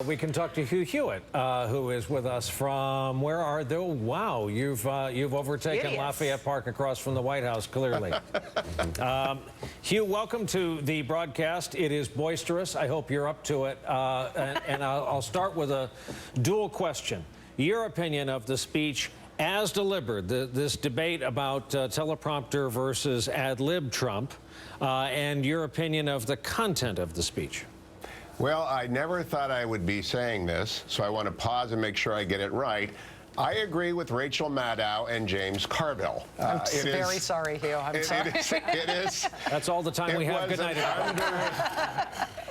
We can talk to Hugh Hewitt, who is with us from, where are they? Wow, you've overtaken Idiots. Lafayette Park across from the White House, clearly. Hugh, welcome to the broadcast. It is boisterous. I hope you're up to it. And I'll start with a dual question. Your opinion of the speech as delivered, this debate about teleprompter versus ad lib Trump, and your opinion of the content of the speech. Well, I never thought I would be saying this, so I want to pause and make sure I get it right. I agree with Rachel Maddow and James Carville. I'm very sorry, Hugh. I'm sorry. It is. That's all the time we have. Good night,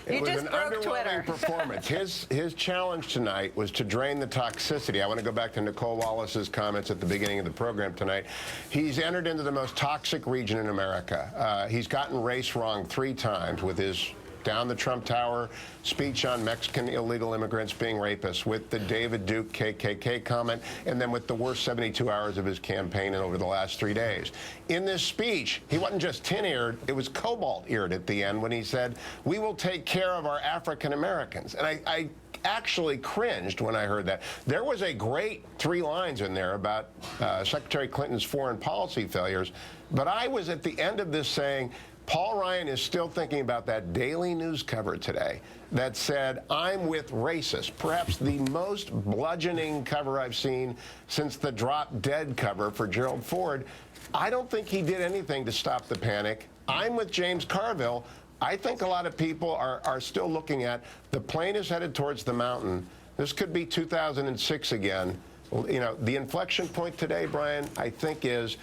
It was an underwhelming performance. His challenge tonight was to drain the toxicity. I want to go back to Nicole Wallace's comments at the beginning of the program tonight. He's entered into the most toxic region in America. He's gotten race wrong 3 times with his down the Trump Tower speech on Mexican illegal immigrants being rapists, with the David Duke KKK comment, and then with the worst 72 hours of his campaign over the last 3 days. In this speech, he wasn't just tin-eared, it was cobalt-eared at the end when he said, "We will take care of our African Americans." And I actually cringed when I heard that. There was a great 3 lines in there about Secretary Clinton's foreign policy failures, but I was at the end of this saying, Paul Ryan is still thinking about that Daily News cover today that said, "I'm with racists," perhaps the most bludgeoning cover I've seen since the Drop Dead cover for Gerald Ford. I don't think he did anything to stop the panic. I'm with James Carville. I think a lot of people are still looking at the plane is headed towards the mountain. This could be 2006 again. You know, the inflection point today, Brian, I think is,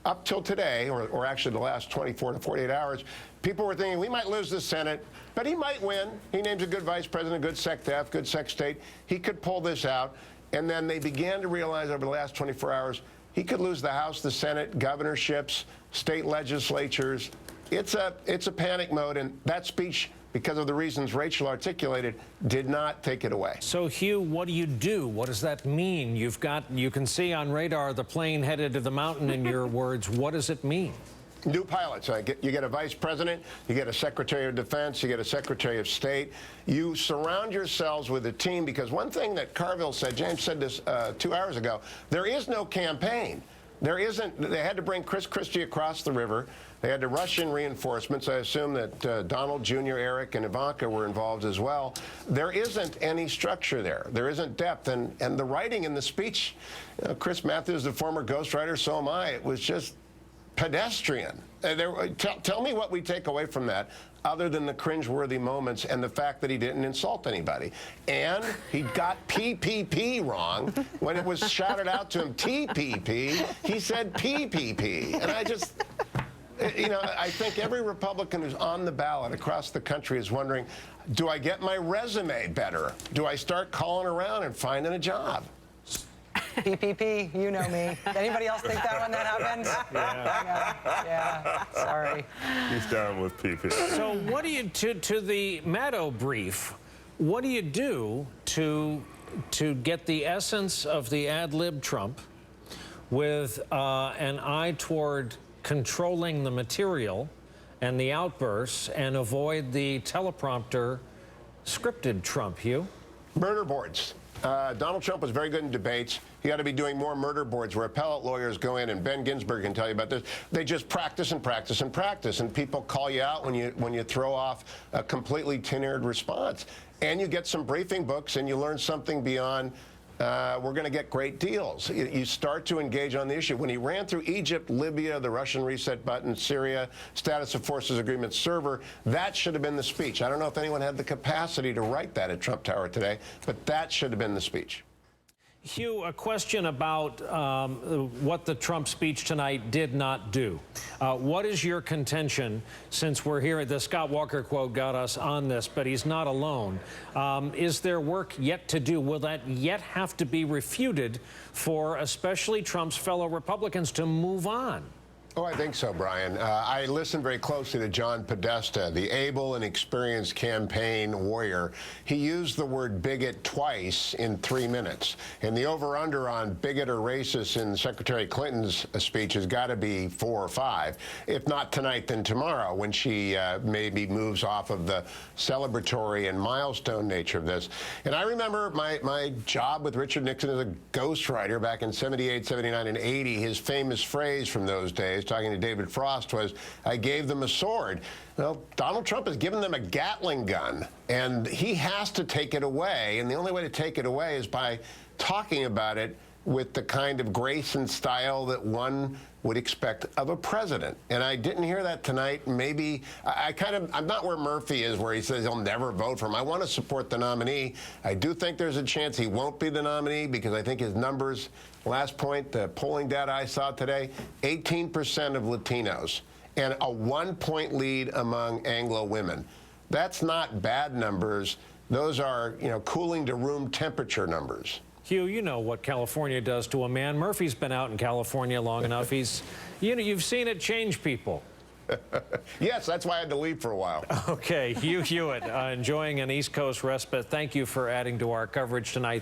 up till today, or actually the last 24 to 48 hours, people were thinking we might lose the Senate, but he might win. He names a good vice president, good SecDef, good Sec State. He could pull this out. And then they began to realize over the last 24 hours, he could lose the House, the Senate, governorships, state legislatures. It's a panic mode, and that speech, because of the reasons Rachel articulated, did not take it away. So, Hugh, what do you do? What does that mean? You can see on radar the plane headed to the mountain, in your words. What does it mean? New pilots. You get a vice president, you get a secretary of defense, you get a secretary of state. You surround yourselves with a team, because one thing that Carville said, James said this 2 hours ago, there is no campaign. There isn't. They had to bring Chris Christie across the river. They had to rush in reinforcements. I assume that Donald Jr., Eric, and Ivanka were involved as well. There isn't any structure there. There isn't depth. And the writing in the speech, Chris Matthews, the former ghostwriter, so am I, it was just pedestrian. Tell me what we take away from that, other than the cringeworthy moments and the fact that he didn't insult anybody. And he got PPP wrong. When it was shouted out to him, TPP, he said PPP. And I just, you know, I think every Republican who's on the ballot across the country is wondering, do I get my resume better? Do I start calling around and finding a job? PPP, you know me. Anybody else think that when that happened? Yeah. Sorry. He's down with PP. So what do you, to the Maddow brief, what do you do to get the essence of the ad lib Trump with an eye toward controlling the material and the outbursts and avoid the teleprompter scripted Trump, Hugh? Murder boards. Donald Trump was very good in debates. You got to be doing more murder boards where appellate lawyers go in, and Ben Ginsberg can tell you about this. They just practice and practice and practice, and people call you out when you throw off a completely tin-eared response. And you get some briefing books, and you learn something beyond, we're going to get great deals. You start to engage on the issue. When he ran through Egypt, Libya, the Russian reset button, Syria, status of forces agreement server, that should have been the speech. I don't know if anyone had the capacity to write that at Trump Tower today, but that should have been the speech. Hugh, a question about what the Trump speech tonight did not do. What is your contention, since we're here, the Scott Walker quote got us on this, but he's not alone. Is there work yet to do? Will that yet have to be refuted for especially Trump's fellow Republicans to move on? Oh, I think so, Brian. I listened very closely to John Podesta, the able and experienced campaign warrior. He used the word bigot twice in 3 minutes. And the over-under on bigot or racist in Secretary Clinton's speech has got to be 4 or 5. If not tonight, then tomorrow, when she maybe moves off of the celebratory and milestone nature of this. And I remember my job with Richard Nixon as a ghostwriter back in 78, 79, and 80. His famous phrase from those days, talking to David Frost, was, "I gave them a sword." Well, Donald Trump has given them a Gatling gun, and he has to take it away. And the only way to take it away is by talking about it with the kind of grace and style that one would expect of a president. And I didn't hear that tonight. Maybe I'm not where Murphy is, where he says he'll never vote for him. I want to support the nominee. I do think there's a chance he won't be the nominee, because I think his numbers, last point, the polling data I saw today, 18% of Latinos and a 1-point lead among Anglo women. That's not bad numbers. Those are, cooling to room temperature numbers. Hugh, you know what California does to a man. Murphy's been out in California long enough. You've seen it change people. Yes, that's why I had to leave for a while. Okay, Hugh Hewitt, enjoying an East Coast respite. Thank you for adding to our coverage tonight.